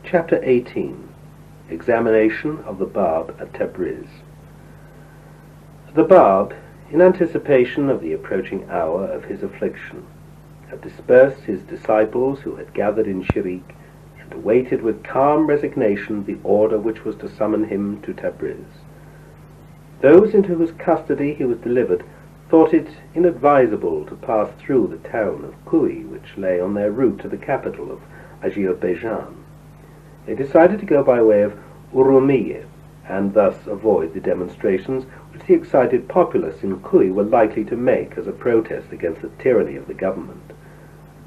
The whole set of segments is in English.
Chapter 18. Examination of the BAB at Tabriz. The BAB, in anticipation of the approaching hour of his affliction, had dispersed his disciples who had gathered in Shirik, and awaited with calm resignation the order which was to summon him to Tabriz. Those into whose custody he was delivered thought it inadvisable to pass through the town of Kui, which lay on their route to the capital of Azerbaijan. They decided to go by way of Urumiyeh, and thus avoid the demonstrations which the excited populace in Kui were likely to make as a protest against the tyranny of the government.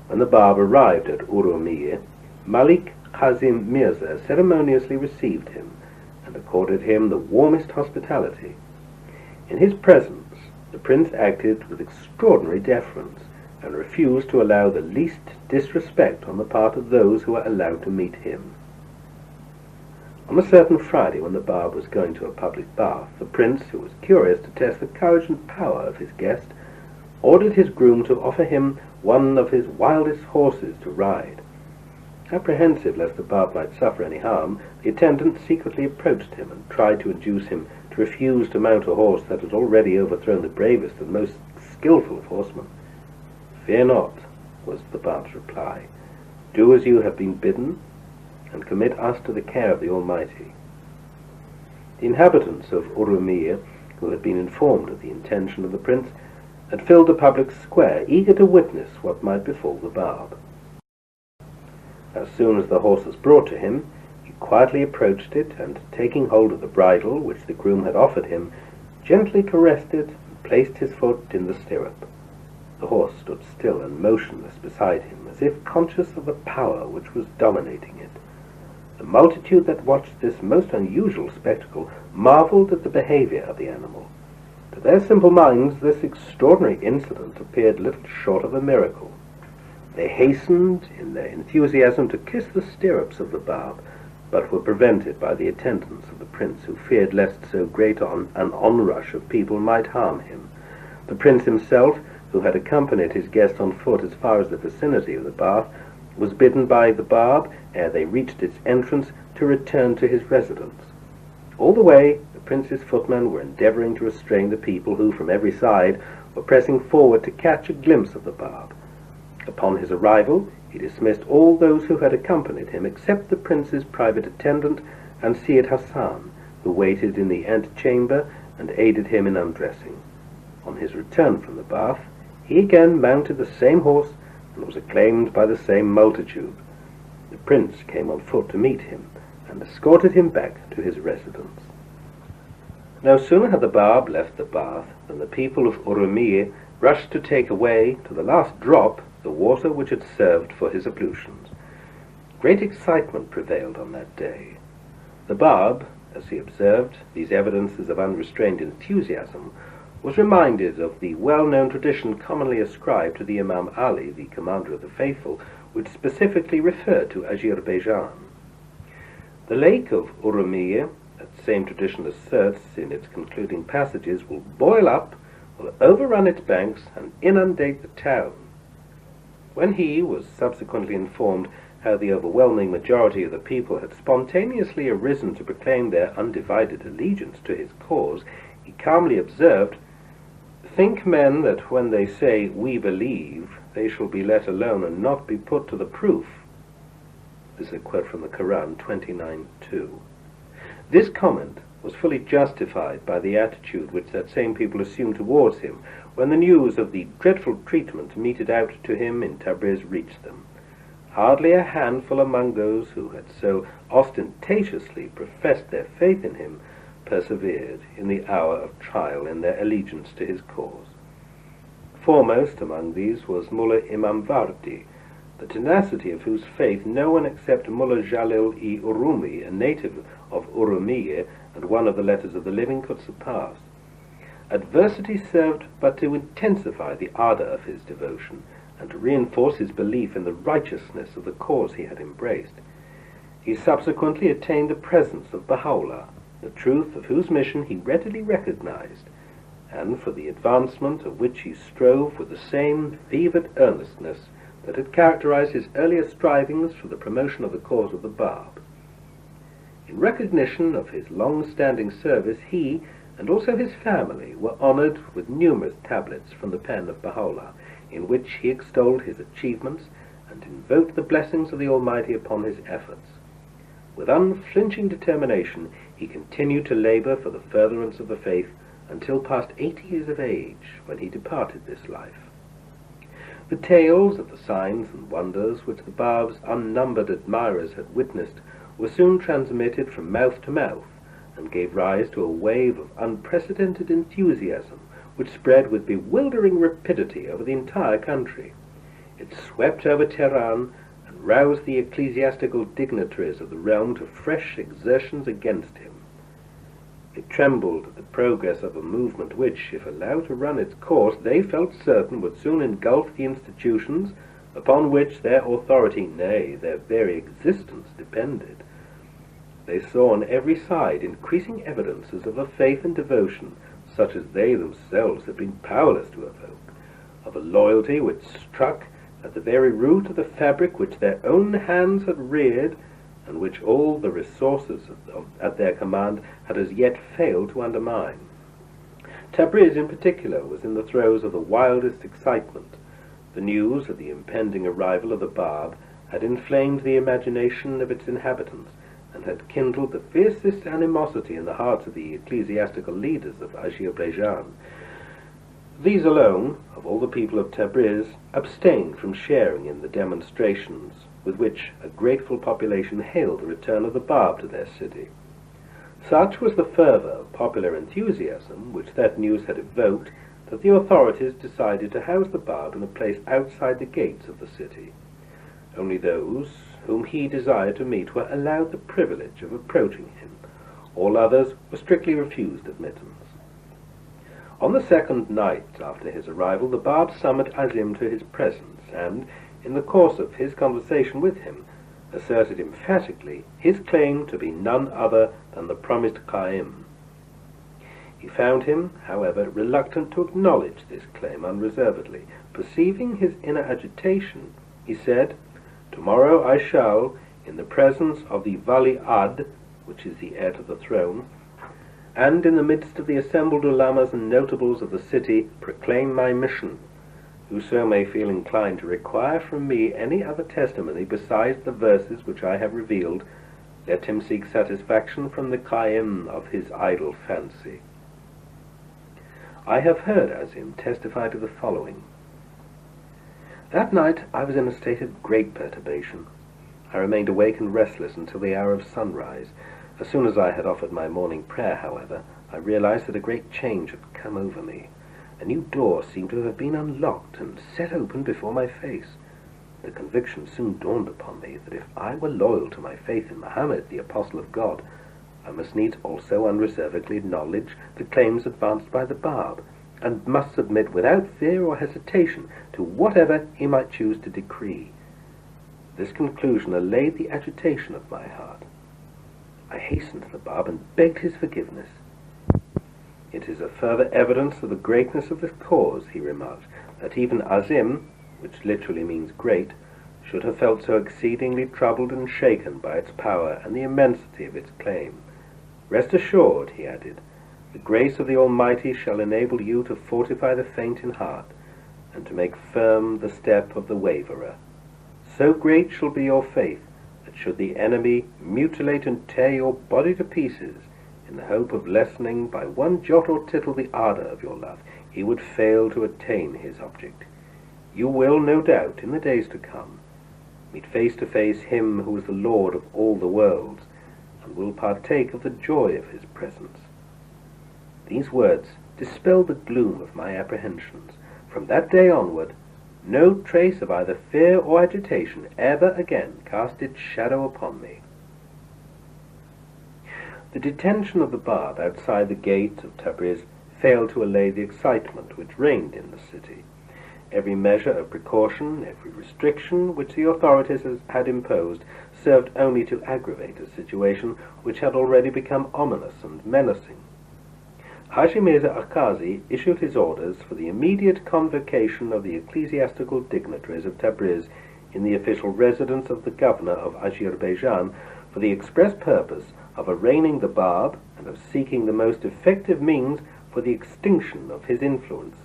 When the BAB arrived at Urumiyeh, Malik Kazim Mirza ceremoniously received him, and accorded him the warmest hospitality. In his presence, the prince acted with extraordinary deference, and refused to allow the least disrespect on the part of those who were allowed to meet him. On a certain Friday, when the BAB was going to a public bath, the prince, who was curious to test the courage and power of his guest, ordered his groom to offer him one of his wildest horses to ride. Apprehensive lest the BAB might suffer any harm, the attendant secretly approached him and tried to induce him to refuse to mount a horse that had already overthrown the bravest and most skilful of horsemen. "Fear not," was the BAB's reply. "Do as you have been bidden, and commit us to the care of the Almighty." The inhabitants of Urumiyeh, who had been informed of the intention of the prince, had filled the public square, eager to witness what might befall the BAB. As soon as the horse was brought to him, he quietly approached it, and taking hold of the bridle which the groom had offered him, gently caressed it and placed his foot in the stirrup. The horse stood still and motionless beside him, as if conscious of the power which was dominating it. The multitude that watched this most unusual spectacle marveled at the behavior of the animal. To their simple minds, this extraordinary incident appeared little short of a miracle. They hastened in their enthusiasm to kiss the stirrups of the BAB, but were prevented by the attendants of the prince, who feared lest so great an onrush of people might harm him. The prince himself, who had accompanied his guest on foot as far as the vicinity of the bath, was bidden by the BAB, ere they reached its entrance, to return to his residence. All the way, the prince's footmen were endeavouring to restrain the people who, from every side, were pressing forward to catch a glimpse of the BAB. Upon his arrival, he dismissed all those who had accompanied him, except the prince's private attendant and Syed Hassan, who waited in the antechamber and aided him in undressing. On his return from the bath, he again mounted the same horse and was acclaimed by the same multitude. The prince came on foot to meet him, and escorted him back to his residence. No sooner had the BAB left the bath than the people of Urumiyeh rushed to take away, to the last drop, the water which had served for his ablutions. Great excitement prevailed on that day. The BAB, as he observed these evidences of unrestrained enthusiasm, was reminded of the well-known tradition commonly ascribed to the Imam Ali, the commander of the faithful, which specifically referred to Azerbaijan. The lake of Urumiyeh, that same tradition asserts in its concluding passages, will boil up, will overrun its banks, and inundate the town. When he was subsequently informed how the overwhelming majority of the people had spontaneously arisen to proclaim their undivided allegiance to his cause, he calmly observed, "Think men that when they say, 'we believe,' they shall be let alone and not be put to the proof." This is a quote from the Quran 29:2. This comment was fully justified by the attitude which that same people assumed towards him when the news of the dreadful treatment meted out to him in Tabriz reached them. Hardly a handful among those who had so ostentatiously professed their faith in him persevered in the hour of trial in their allegiance to his cause. Foremost among these was Mullah Imam Vardi, the tenacity of whose faith no one except Mullah Jalil-i Urumi, a native of Urumiyeh and one of the letters of the living, could surpass. Adversity served but to intensify the ardour of his devotion, and to reinforce his belief in the righteousness of the cause he had embraced. He subsequently attained the presence of Baha'u'llah, the truth of whose mission he readily recognized, and for the advancement of which he strove with the same fevered earnestness that had characterized his earlier strivings for the promotion of the cause of the BAB. In recognition of his long-standing service, he, and also his family, were honored with numerous tablets from the pen of Baha'u'llah, in which he extolled his achievements and invoked the blessings of the Almighty upon his efforts. With unflinching determination, he continued to labor for the furtherance of the faith until past 80 years of age, when he departed this life. The tales of the signs and wonders which the Bab's unnumbered admirers had witnessed were soon transmitted from mouth to mouth, and gave rise to a wave of unprecedented enthusiasm which spread with bewildering rapidity over the entire country. It swept over Tehran and roused the ecclesiastical dignitaries of the realm to fresh exertions against him. It trembled at the progress of a movement which, if allowed to run its course, they felt certain would soon engulf the institutions upon which their authority, nay, their very existence depended. They saw on every side increasing evidences of a faith and devotion such as they themselves had been powerless to evoke, of a loyalty which struck at the very root of the fabric which their own hands had reared, and which all the resources at their command had as yet failed to undermine. Tabriz in particular was in the throes of the wildest excitement. The news of the impending arrival of the Bab had inflamed the imagination of its inhabitants, and had kindled the fiercest animosity in the hearts of the ecclesiastical leaders of Azerbaijan. These alone, of all the people of Tabriz, abstained from sharing in the demonstrations with which a grateful population hailed the return of the Bab to their city. Such was the fervour of popular enthusiasm which that news had evoked, that the authorities decided to house the Bab in a place outside the gates of the city. Only those whom he desired to meet were allowed the privilege of approaching him. All others were strictly refused admittance. On the second night after his arrival, the Bab summoned Azim to his presence, and, in the course of his conversation with him, asserted emphatically his claim to be none other than the promised Qaim. He found him, however, reluctant to acknowledge this claim unreservedly. Perceiving his inner agitation, he said, "Tomorrow I shall, in the presence of the Wali Ad, which is the heir to the throne, and in the midst of the assembled ulamas and notables of the city, proclaim my mission. Whoso may feel inclined to require from me any other testimony besides the verses which I have revealed, let him seek satisfaction from the Qaim of his idle fancy." I have heard Azim testify to the following. That night I was in a state of great perturbation. I remained awake and restless until the hour of sunrise. As soon as I had offered my morning prayer, however, I realized that a great change had come over me. A new door seemed to have been unlocked and set open before my face. The conviction soon dawned upon me that if I were loyal to my faith in Muhammad, the Apostle of God, I must needs also unreservedly acknowledge the claims advanced by the Bab, and must submit without fear or hesitation to whatever he might choose to decree. This conclusion allayed the agitation of my heart. I hastened to the Bab and begged his forgiveness. "It is a further evidence of the greatness of this cause," he remarked, "that even Azim, which literally means great, should have felt so exceedingly troubled and shaken by its power and the immensity of its claim. Rest assured," he added, "the grace of the Almighty shall enable you to fortify the faint in heart, and to make firm the step of the waverer. So great shall be your faith, that should the enemy mutilate and tear your body to pieces, in the hope of lessening by one jot or tittle the ardour of your love, he would fail to attain his object. You will, no doubt, in the days to come, meet face to face him who is the Lord of all the worlds, and will partake of the joy of his presence." These words dispelled the gloom of my apprehensions. From that day onward, no trace of either fear or agitation ever again cast its shadow upon me. The detention of the Bab outside the gate of Tabriz failed to allay the excitement which reigned in the city. Every measure of precaution, every restriction which the authorities had imposed, served only to aggravate a situation which had already become ominous and menacing. Haji Mirza Akazi issued his orders for the immediate convocation of the ecclesiastical dignitaries of Tabriz in the official residence of the governor of Azerbaijan, for the express purpose of arraigning the Bab and of seeking the most effective means for the extinction of his influence.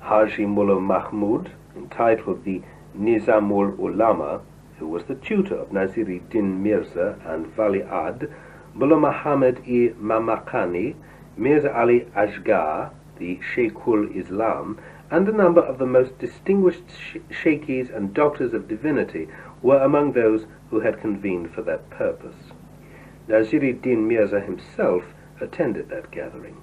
Haji Mullah Mahmud, entitled the Nizamul Ulama, who was the tutor of Nasiruddin Mirza and Wali Ahd, Mullah Muhammad-i Mamakani, Mirza Ali Ashgar, the Sheikhul Islam, and a number of the most distinguished sheikhs and doctors of divinity were among those who had convened for that purpose. Nasiruddin Mirza himself attended that gathering.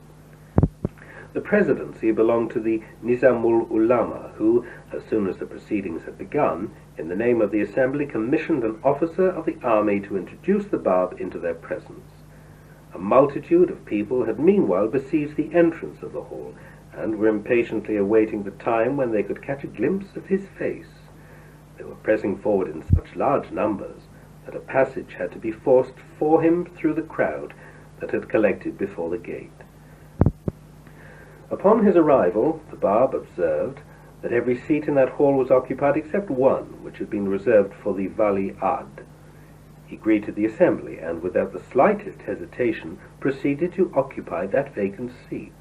The presidency belonged to the Nizamul Ulama, who, as soon as the proceedings had begun, in the name of the assembly commissioned an officer of the army to introduce the Bab into their presence. A multitude of people had meanwhile besieged the entrance of the hall, and were impatiently awaiting the time when they could catch a glimpse of his face. They were pressing forward in such large numbers that a passage had to be forced for him through the crowd that had collected before the gate. Upon his arrival, the Bab observed that every seat in that hall was occupied except one, which had been reserved for the Wali Ahd. He greeted the assembly, and without the slightest hesitation proceeded to occupy that vacant seat.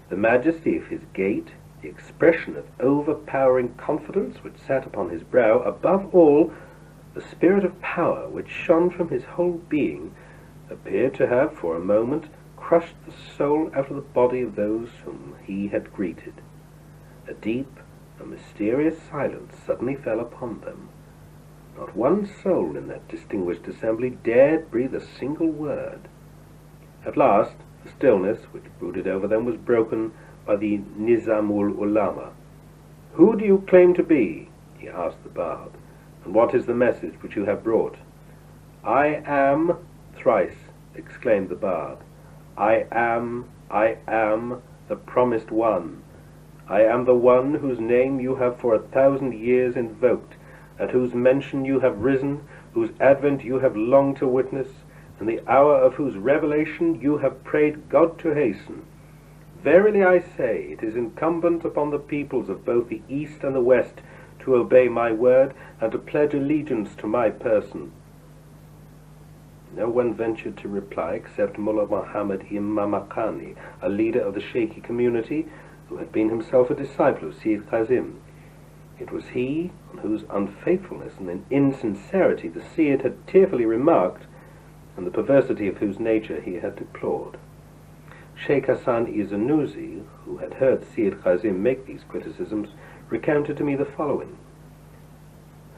The majesty of his gait, the expression of overpowering confidence which sat upon his brow, above all, the spirit of power which shone from his whole being, appeared to have for a moment crushed the soul out of the body of those whom he had greeted. A deep, a mysterious silence suddenly fell upon them. Not one soul in that distinguished assembly dared breathe a single word. At last, the stillness which brooded over them was broken by the Nizamul Ulama. "Who do you claim to be?" he asked the Bab, "and what is the message which you have brought?" "I am," thrice exclaimed the Bab. I am the promised one. I am the one whose name you have for 1,000 years invoked, at whose mention you have risen, whose advent you have longed to witness, and the hour of whose revelation you have prayed God to hasten. Verily I say, it is incumbent upon the peoples of both the East and the West to obey my word and to pledge allegiance to my person." No one ventured to reply except Mullah Muhammad Imam Mamakani, a leader of the Shaykhi community, who had been himself a disciple of Sayyid Kazim. It was he on whose unfaithfulness and insincerity the Sayyid had tearfully remarked, and the perversity of whose nature he had deplored. Sheikh Hassan-i Zanussi, who had heard Sayyid Kazim make these criticisms, recounted to me the following.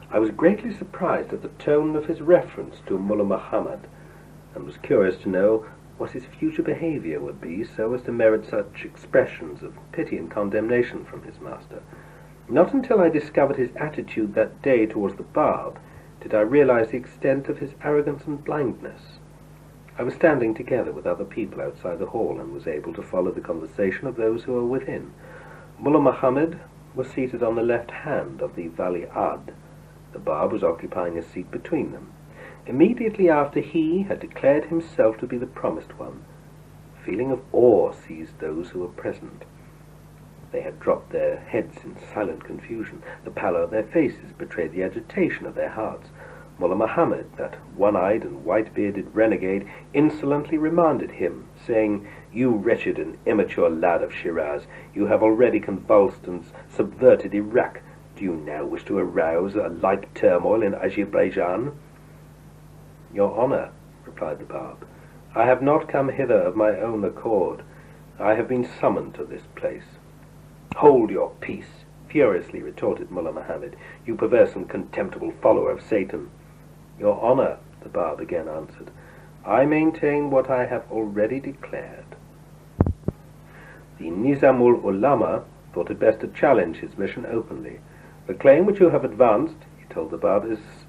I was greatly surprised at the tone of his reference to Mullah Muhammad, and was curious to know what his future behavior would be so as to merit such expressions of pity and condemnation from his master. Not until I discovered his attitude that day towards the Bab did I realize the extent of his arrogance and blindness. I was standing together with other people outside the hall, and was able to follow the conversation of those who were within. Mullah Muhammad was seated on the left hand of the Wali Ahd. The Bab was occupying a seat between them. Immediately after he had declared himself to be the promised one, a feeling of awe seized those who were present. They had dropped their heads in silent confusion. The pallor of their faces betrayed the agitation of their hearts. Mullah Muhammad, that one-eyed and white-bearded renegade, insolently remanded him, saying, "You wretched and immature lad of Shiraz, you have already convulsed and subverted Iraq. Do you now wish to arouse a like turmoil in Azerbaijan?" "Your Honour," replied the Bab, "I have not come hither of my own accord. I have been summoned to this place." "Hold your peace," furiously retorted Mullah Muhammad, "you perverse and contemptible follower of Satan." "Your Honour," the Bab again answered, "I maintain what I have already declared." The Nizamul Ulama thought it best to challenge his mission openly. "The claim which you have advanced," he told the Bab,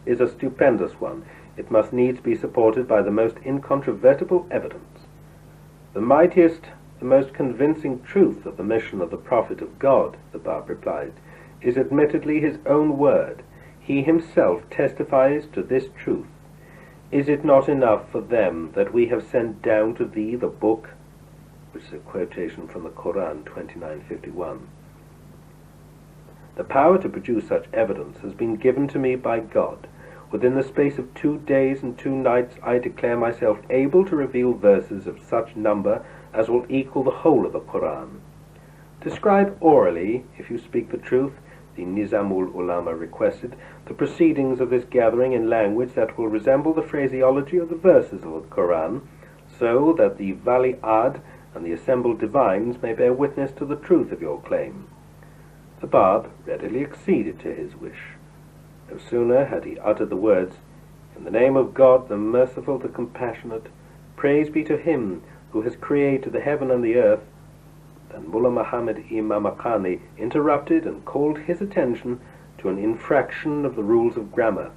is a stupendous one. It must needs be supported by the most incontrovertible evidence. The mightiest, the most convincing truth of the mission of the Prophet of God," the Bab replied, "is admittedly his own word. He himself testifies to this truth. Is it not enough for them that we have sent down to thee the book?" Which is a quotation from the Quran 29:51. "The power to produce such evidence has been given to me by God. within the space of 2 days and 2 nights I declare myself able to reveal verses of such number as will equal the whole of the Quran. Describe orally, if you speak the truth, the Nizamul Ulama requested, the proceedings of this gathering in language that will resemble the phraseology of the verses of the Quran, so that the Baha'I and the assembled divines may bear witness to the truth of your claim. The Bab readily acceded to his wish. No sooner had he uttered the words, "In the name of God, the merciful, the compassionate, praise be to him who has created the heaven and the earth," than Mullah Muhammad Imam Akhani interrupted and called his attention to an infraction of the rules of grammar.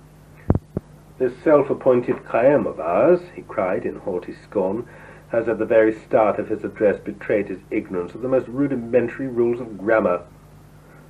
"This self-appointed Qaim of ours," he cried in haughty scorn, "has at the very start of his address betrayed his ignorance of the most rudimentary rules of grammar."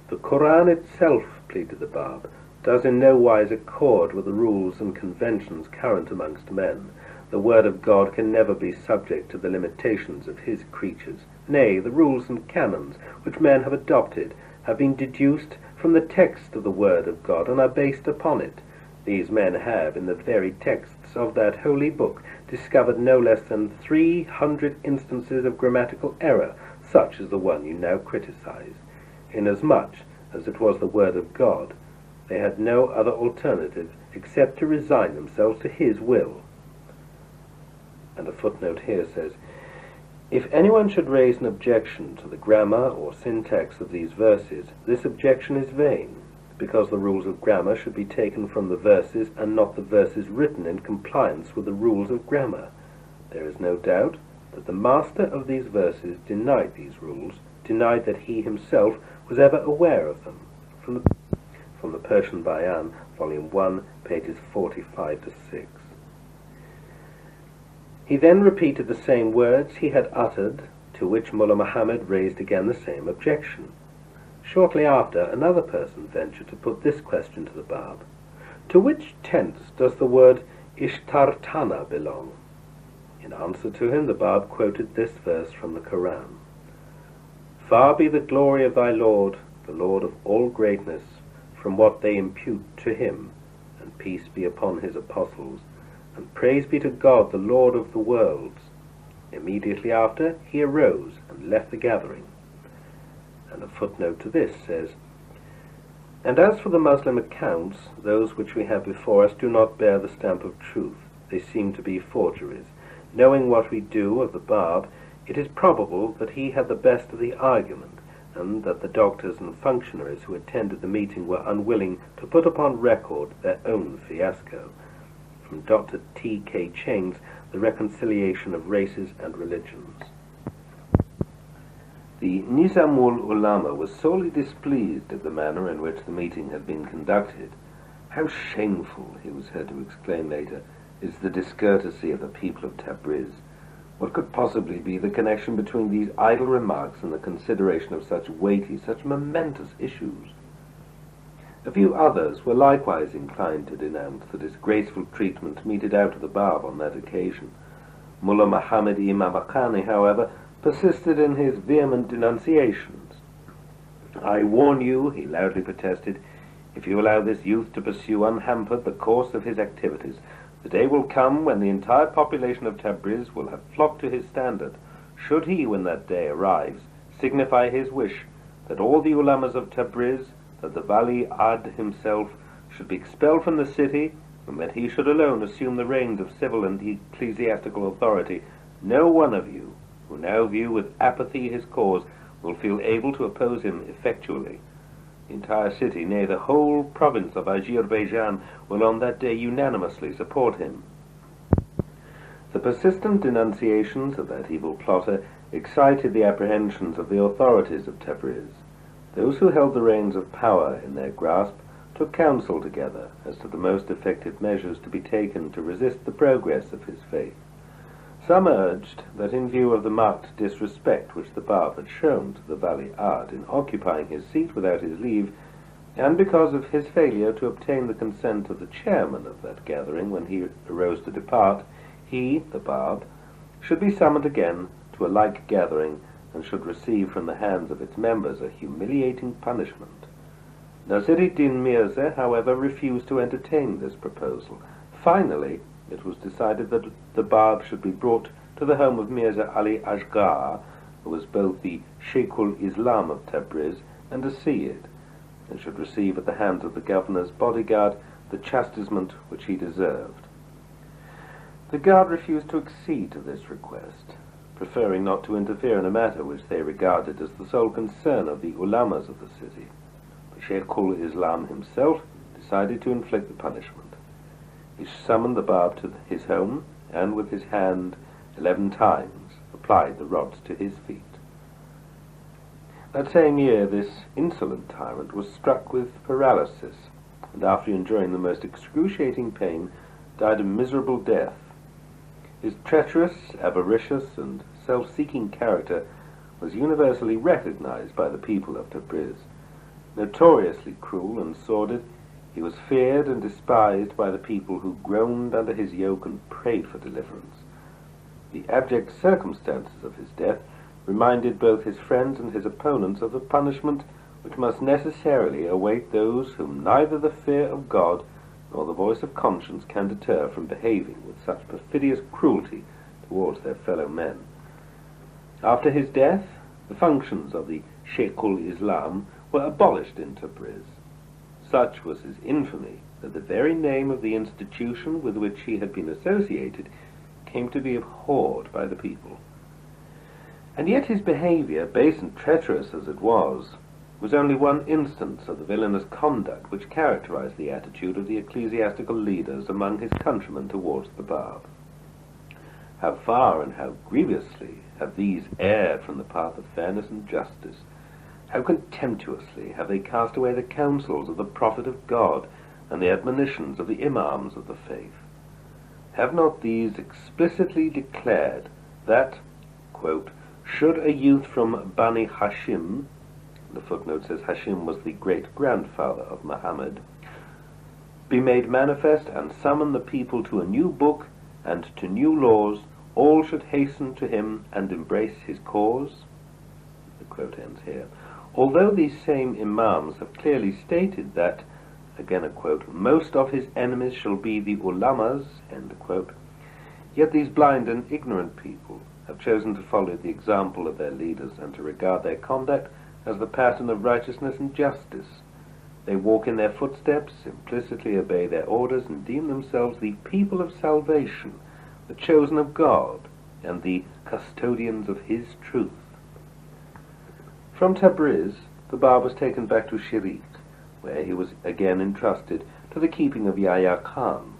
"The Quran itself," pleaded the Bab, "does in no wise accord with the rules and conventions current amongst men. The word of God can never be subject to the limitations of his creatures. Nay, the rules and canons which men have adopted have been deduced from the text of the word of God and are based upon it. These men have, in the very texts of that holy book, discovered no less than 300 instances of grammatical error, such as the one you now criticize. Inasmuch as it was the word of God, they had no other alternative except to resign themselves to his will." And a footnote here says, "If anyone should raise an objection to the grammar or syntax of these verses, this objection is vain, because the rules of grammar should be taken from the verses and not the verses written in compliance with the rules of grammar. There is no doubt that the master of these verses denied these rules, denied that he himself was ever aware of them." From the Persian Bayan, Volume 1, pages 45 to 6. He then repeated the same words he had uttered, to which Mullah Muhammad raised again the same objection. Shortly after, another person ventured to put this question to the Bab: "To which tense does the word ishtartana belong?" In answer to him, the Bab quoted this verse from the Quran: "Far be the glory of thy Lord, the Lord of all greatness, from what they impute to him, and peace be upon his apostles, and praise be to God, the Lord of the worlds." Immediately after, he arose and left the gathering. And a footnote to this says, "And as for the Muslim accounts, those which we have before us do not bear the stamp of truth. They seem to be forgeries. Knowing what we do of the Bab, it is probable that he had the best of the argument, and that the doctors and functionaries who attended the meeting were unwilling to put upon record their own fiasco." From Dr. T.K. Cheng's The Reconciliation of Races and Religions. The Nizamul Ulama was sorely displeased at the manner in which the meeting had been conducted. "How shameful," he was heard to exclaim later, "is the discourtesy of the people of Tabriz. What could possibly be the connection between these idle remarks and the consideration of such weighty, such momentous issues?" A few others were likewise inclined to denounce the disgraceful treatment meted out to the Bab on that occasion. Mullah Muhammad Imam Akhani, however, persisted in his vehement denunciations. "I warn you," he loudly protested, "if you allow this youth to pursue unhampered the course of his activities, the day will come when the entire population of Tabriz will have flocked to his standard. Should he, when that day arrives, signify his wish that all the ulamas of Tabriz, that the Baha'I himself, should be expelled from the city, and that he should alone assume the reins of civil and ecclesiastical authority, no one of you, who now view with apathy his cause, will feel able to oppose him effectually. The entire city, nay, the whole province of Azerbaijan, will on that day unanimously support him." The persistent denunciations of that evil plotter excited the apprehensions of the authorities of Tabriz. Those who held the reins of power in their grasp took counsel together as to the most effective measures to be taken to resist the progress of his faith. Some urged that in view of the marked disrespect which the Bab had shown to the Baha'I in occupying his seat without his leave, and because of his failure to obtain the consent of the chairman of that gathering when he arose to depart, he, the Bab, should be summoned again to a like gathering, and should receive from the hands of its members a humiliating punishment. Nasiruddin Mirza, however, refused to entertain this proposal. Finally, it was decided that the Bab should be brought to the home of Mirza Ali Asghar, who was both the Sheikh-ul-Islam of Tabriz and a Seyyid, and should receive at the hands of the governor's bodyguard the chastisement which he deserved. The guard refused to accede to this request, preferring not to interfere in a matter which they regarded as the sole concern of the ulamas of the city. But Sheikh-ul-Islam himself decided to inflict the punishment. He summoned the Bab to his home, and with his hand 11 times applied the rods to his feet. That same year, this insolent tyrant was struck with paralysis, and after enduring the most excruciating pain, died a miserable death. His treacherous, avaricious, and self-seeking character was universally recognized by the people of Tabriz. Notoriously cruel and sordid, he was feared and despised by the people who groaned under his yoke and prayed for deliverance. The abject circumstances of his death reminded both his friends and his opponents of the punishment which must necessarily await those whom neither the fear of God nor the voice of conscience can deter from behaving with such perfidious cruelty towards their fellow men. After his death, the functions of the Sheikh-ul-Islam were abolished in Tabriz. Such was his infamy that the very name of the institution with which he had been associated came to be abhorred by the people. And yet his behavior, base and treacherous as it was only one instance of the villainous conduct which characterized the attitude of the ecclesiastical leaders among his countrymen towards the Bab. How far and how grievously have these erred from the path of fairness and justice! How contemptuously have they cast away the counsels of the prophet of God and the admonitions of the imams of the faith! Have not these explicitly declared that, quote, should a youth from Bani Hashim, the footnote says Hashim was the great-grandfather of Muhammad, be made manifest and summon the people to a new book and to new laws, all should hasten to him and embrace his cause? The quote ends here. Although these same imams have clearly stated that, again a quote, most of his enemies shall be the ulamas, end quote, yet these blind and ignorant people have chosen to follow the example of their leaders and to regard their conduct as the pattern of righteousness and justice. They walk in their footsteps, implicitly obey their orders, and deem themselves the people of salvation, the chosen of God, and the custodians of his truth. From Tabriz, the Bab was taken back to Shirik, where he was again entrusted to the keeping of Yahya Khan.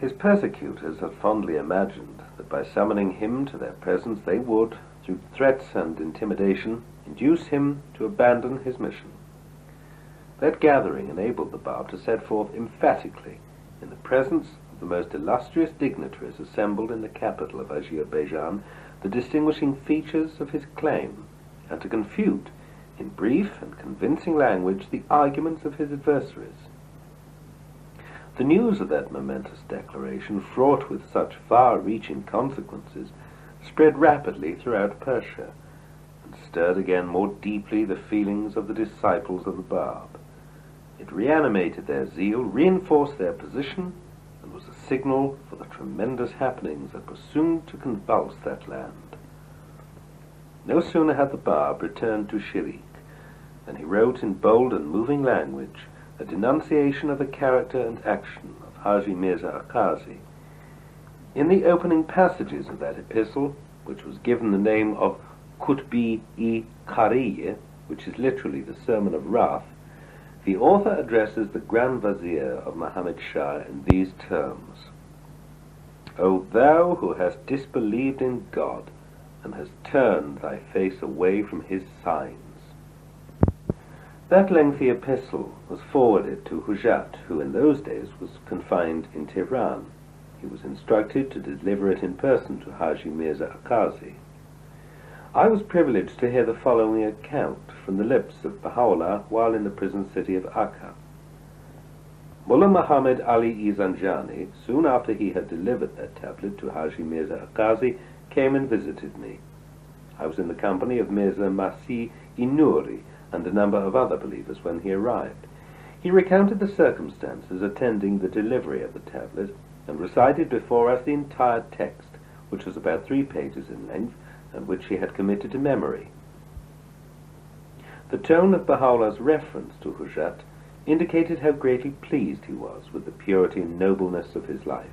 His persecutors had fondly imagined that by summoning him to their presence they would, through threats and intimidation, induce him to abandon his mission. That gathering enabled the Bab to set forth emphatically, in the presence of the most illustrious dignitaries assembled in the capital of Azerbaijan, the distinguishing features of his claim, and to confute, in brief and convincing language, the arguments of his adversaries. The news of that momentous declaration, fraught with such far-reaching consequences, spread rapidly throughout Persia, and stirred again more deeply the feelings of the disciples of the Bab. It reanimated their zeal, reinforced their position, and was a signal for the tremendous happenings that were soon to convulse that land. No sooner had the Bab returned to Shirik than he wrote in bold and moving language a denunciation of the character and action of Haji Mirza Akazi. In the opening passages of that epistle, which was given the name of Khutbi-i-Khariye, which is literally the Sermon of Wrath, the author addresses the Grand Vizier of Muhammad Shah in these terms: O thou who hast disbelieved in God, and hast turned thy face away from his signs. That lengthy epistle was forwarded to Hujat, who in those days was confined in Tehran. He was instructed to deliver it in person to Haji Mirza Akazi. I was privileged to hear the following account from the lips of Baha'u'llah while in the prison city of Akka. Mullah Muhammad Ali Zanjani, soon after he had delivered that tablet to Haji Mirza Akazi, came and visited me. I was in the company of Mirza Masih-i Nuri, and a number of other believers when he arrived. He recounted the circumstances attending the delivery of the tablet, and recited before us the entire text, which was about 3 pages in length, and which he had committed to memory. The tone of Baha'u'llah's reference to Hujat indicated how greatly pleased he was with the purity and nobleness of his life,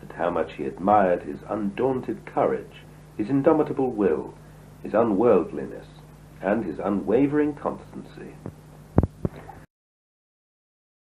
and how much he admired his undaunted courage, his indomitable will, his unworldliness, and his unwavering constancy.